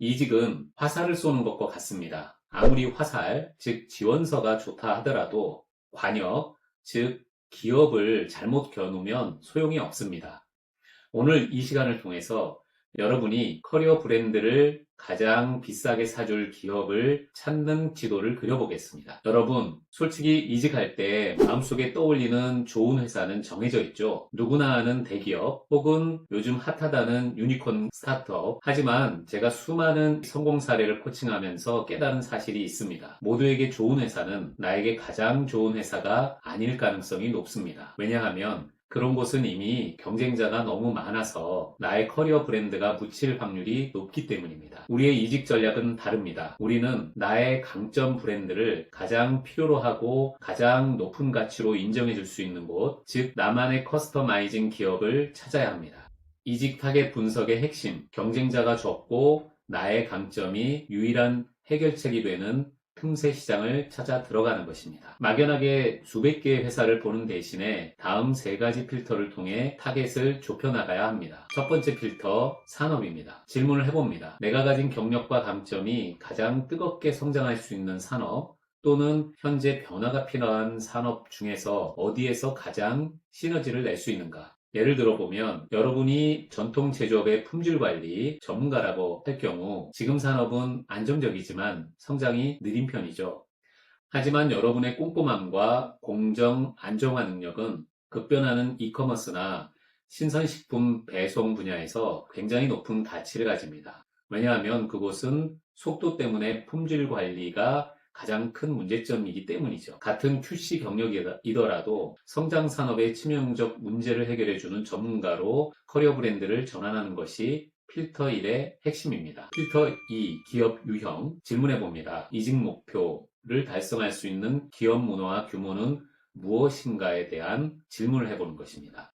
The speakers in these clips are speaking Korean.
이직은 화살을 쏘는 것과 같습니다. 아무리 화살, 즉 지원서가 좋다 하더라도 관역, 즉 기업을 잘못 겨누면 소용이 없습니다. 오늘 이 시간을 통해서 여러분이 커리어 브랜드를 가장 비싸게 사줄 기업을 찾는 지도를 그려보겠습니다. 여러분, 솔직히 이직할 때 마음속에 떠올리는 좋은 회사는 정해져 있죠. 누구나 아는 대기업 혹은 요즘 핫하다는 유니콘 스타트업. 하지만 제가 수많은 성공 사례를 코칭하면서 깨달은 사실이 있습니다. 모두에게 좋은 회사는 나에게 가장 좋은 회사가 아닐 가능성이 높습니다. 왜냐하면 그런 곳은 이미 경쟁자가 너무 많아서 나의 커리어 브랜드가 묻힐 확률이 높기 때문입니다. 우리의 이직 전략은 다릅니다. 우리는 나의 강점 브랜드를 가장 필요로 하고 가장 높은 가치로 인정해 줄 수 있는 곳, 즉 나만의 커스터마이징 기업을 찾아야 합니다. 이직 타겟 분석의 핵심, 경쟁자가 적고 나의 강점이 유일한 해결책이 되는 틈새 시장을 찾아 들어가는 것입니다. 막연하게 수백 개의 회사를 보는 대신에 다음 세 가지 필터를 통해 타겟을 좁혀나가야 합니다. 첫 번째 필터, 산업입니다. 질문을 해봅니다. 내가 가진 경력과 강점이 가장 뜨겁게 성장할 수 있는 산업, 또는 현재 변화가 필요한 산업 중에서 어디에서 가장 시너지를 낼 수 있는가? 예를 들어보면 여러분이 전통 제조업의 품질 관리 전문가라고 할 경우 지금 산업은 안정적이지만 성장이 느린 편이죠. 하지만 여러분의 꼼꼼함과 공정 안정화 능력은 급변하는 이커머스나 신선식품 배송 분야에서 굉장히 높은 가치를 가집니다. 왜냐하면 그곳은 속도 때문에 품질 관리가 가장 큰 문제점이기 때문이죠. 같은 QC 경력이더라도 성장 산업의 치명적 문제를 해결해주는 전문가로 커리어 브랜드를 전환하는 것이 필터 1의 핵심입니다. 필터 2, 기업 유형. 질문해봅니다. 이직 목표를 달성할 수 있는 기업 문화와 규모는 무엇인가에 대한 질문을 해보는 것입니다.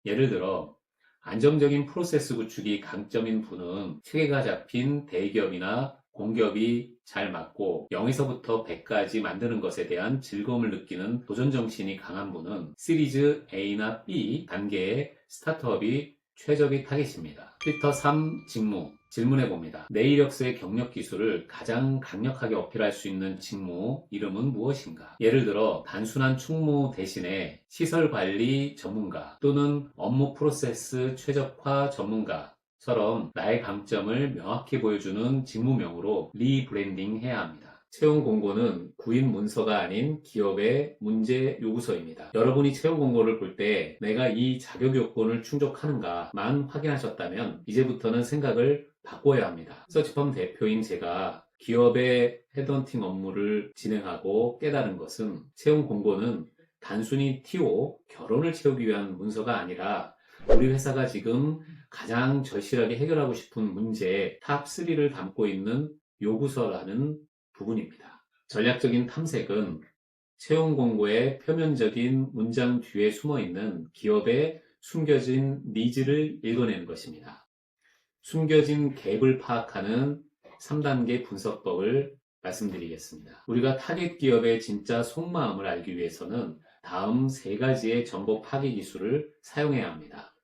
예를 들어 안정적인 프로세스 구축이 강점인 분은 체계가 잡힌 대기업이나 공기업이 잘 맞고 0에서부터 100까지 만드는 것에 대한 즐거움을 느끼는 도전 정신이 강한 분은 시리즈 A나 B 단계의 스타트업이 최적의 타겟입니다. 필터 3, 직무. 질문해봅니다. 내 이력서의 경력 기술을 가장 강력하게 어필할 수 있는 직무 이름은 무엇인가? 예를 들어 단순한 총무 대신에 시설 관리 전문가 또는 업무 프로세스 최적화 전문가처럼 나의 강점을 명확히 보여주는 직무명으로 리브랜딩 해야 합니다. 채용 공고는 구인 문서가 아닌 기업의 문제 요구서입니다. 여러분이 채용 공고를 볼 때 내가 이 자격 요건을 충족하는가만 확인하셨다면 이제부터는 생각을 바꿔야 합니다. 서치펌 대표인 제가 기업의 헤드헌팅 업무를 진행하고 깨달은 것은 채용 공고는 단순히 TO, 결혼을 채우기 위한 문서가 아니라 우리 회사가 지금 가장 절실하게 해결하고 싶은 문제 탑3를 담고 있는 요구서라는 부분입니다. 전략적인 탐색은 채용 공고의 표면적인 문장 뒤에 숨어있는 기업의 숨겨진 니즈를 읽어내는 것입니다. 숨겨진 갭을 파악하는 3단계 분석법을 말씀드리겠습니다. 우리가 타겟 기업의 진짜 속마음을 알기 위해서는 다음 세 가지의 정보 파괴 기술을 사용해야 합니다.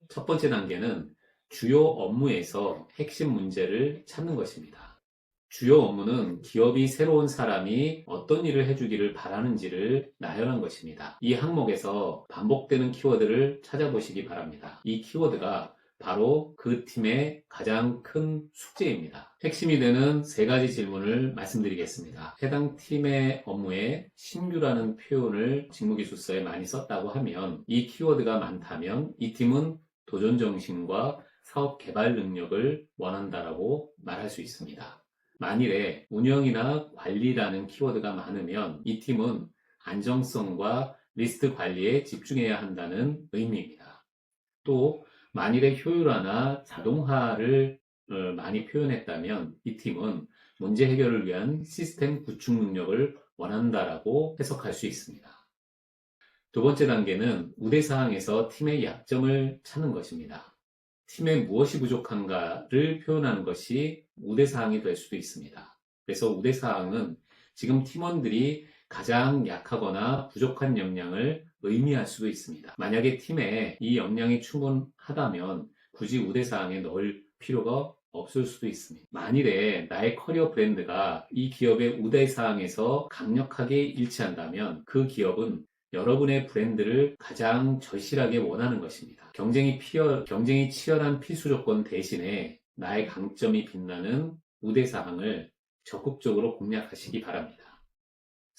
첫 번째 단계는 주요 업무에서 핵심 문제를 찾는 것입니다. 주요 업무는 기업이 새로운 사람이 어떤 일을 해주기를 바라는지를 나열한 것입니다. 이 항목에서 반복되는 키워드를 찾아보시기 바랍니다. 이 키워드가 바로 그 팀의 가장 큰 숙제입니다. 핵심이 되는 세 가지 질문을 말씀드리겠습니다. 해당 팀의 업무에 신규라는 표현을 직무기술서에 많이 썼다고 하면 이 키워드가 많다면 이 팀은 도전 정신과 사업 개발 능력을 원한다라고 말할 수 있습니다. 만일에 운영이나 관리라는 키워드가 많으면 이 팀은 안정성과 리스트 관리에 집중해야 한다는 의미입니다. 또 만일에 효율화나 자동화를 많이 표현했다면 이 팀은 문제 해결을 위한 시스템 구축 능력을 원한다라고 해석할 수 있습니다. 두 번째 단계는 우대사항에서 팀의 약점을 찾는 것입니다. 팀에 무엇이 부족한가를 표현하는 것이 우대사항이 될 수도 있습니다. 그래서 우대사항은 지금 팀원들이 가장 약하거나 부족한 역량을 의미할 수도 있습니다. 만약에 팀에 이 역량이 충분하다면 굳이 우대사항에 넣을 필요가 없을 수도 있습니다. 만일에 나의 커리어 브랜드가 이 기업의 우대사항에서 강력하게 일치한다면 그 기업은 여러분의 브랜드를 가장 절실하게 원하는 것입니다. 경쟁이 치열한 필수 조건 대신에 나의 강점이 빛나는 우대사항을 적극적으로 공략하시기 바랍니다.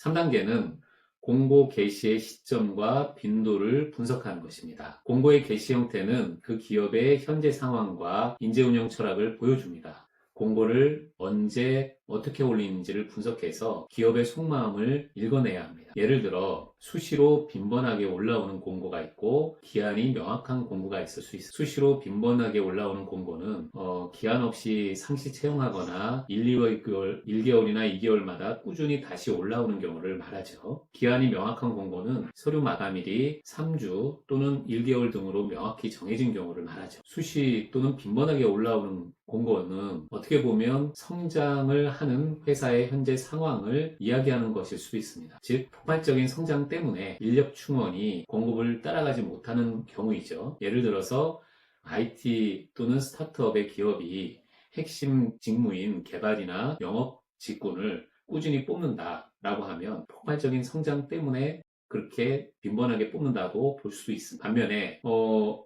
3단계는 공고 게시의 시점과 빈도를 분석하는 것입니다. 공고의 게시 형태는 그 기업의 현재 상황과 인재운영 철학을 보여줍니다. 공고를 언제 어떻게 올리는지를 분석해서 기업의 속마음을 읽어내야 합니다. 예를 들어 수시로 빈번하게 올라오는 공고가 있고 기한이 명확한 공고가 있을 수 있습니다. 수시로 빈번하게 올라오는 공고는 기한 없이 상시 채용하거나 1개월이나 2개월마다 꾸준히 다시 올라오는 경우를 말하죠. 기한이 명확한 공고는 서류 마감일이 3주 또는 1개월 등으로 명확히 정해진 경우를 말하죠. 수시 또는 빈번하게 올라오는 공고는 어떻게 보면 성장을 하는 회사의 현재 상황을 이야기하는 것일 수도 있습니다. 즉, 폭발적인 성장 때문에 인력 충원이 공급을 따라가지 못하는 경우이죠. 예를 들어서 IT 또는 스타트업의 기업이 핵심 직무인 개발이나 영업 직군을 꾸준히 뽑는다라고 하면 폭발적인 성장 때문에 그렇게 빈번하게 뽑는다고 볼 수도 있습니다. 반면에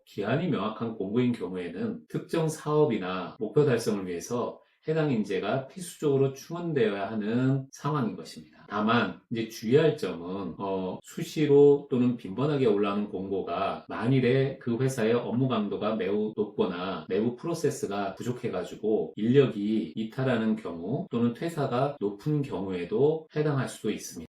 기한이 명확한 공고인 경우에는 특정 사업이나 목표 달성을 위해서 해당 인재가 필수적으로 충원되어야 하는 상황인 것입니다. 다만 이제 주의할 점은 수시로 또는 빈번하게 올라오는 공고가 만일에 그 회사의 업무 강도가 매우 높거나 내부 프로세스가 부족해가지고 인력이 이탈하는 경우 또는 퇴사가 높은 경우에도 해당할 수도 있습니다.